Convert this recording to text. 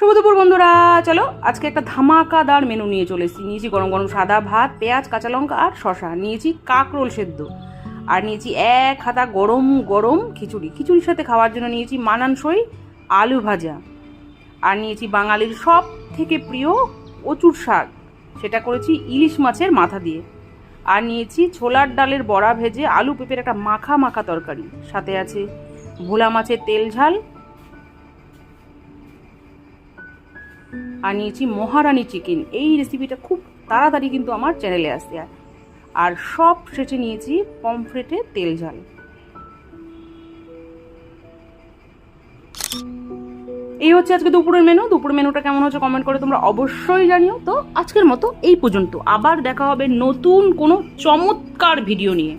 শুভ দুপুর বন্ধুরা, চলো আজকে একটা ধামাকাদার মেনু নিয়ে চলে এসেছি। নিয়েছি গরম গরম সাদা ভাত, পেঁয়াজ, কাঁচা লঙ্কা আর শশা। নিয়েছি কাকরোল সেদ্ধ, আর নিয়েছি এক হাতা গরম গরম খিচুড়ি। খিচুড়ির সাথে খাওয়ার জন্য নিয়েছি মানানসই আলু ভাজা, আর নিয়েছি বাঙালির সব থেকে প্রিয় কচুর শাক, সেটা করেছি ইলিশ মাছের মাথা দিয়ে। আর নিয়েছি ছোলার ডালের বড়া ভেজে আলু পেঁপের একটা মাখা মাখা তরকারি, সাথে আছে ভোলা মাছের তেল ঝাল, আর নিয়েছি মহারানী চিকেন। এই রেসিপিটা খুব তাড়াতাড়ি কিন্তু আমার চ্যানেলে আসছে। আর সব শেষে নিয়েছি পমফ্রেটে তেল ঝাল। এই হচ্ছে আজকে দুপুরের মেনু। দুপুরের মেনুটা কেমন হচ্ছে কমেন্ট করে তোমরা অবশ্যই জানিও। তো আজকের মতো এই পর্যন্ত, আবার দেখা হবে নতুন কোনো চমৎকার ভিডিও নিয়ে।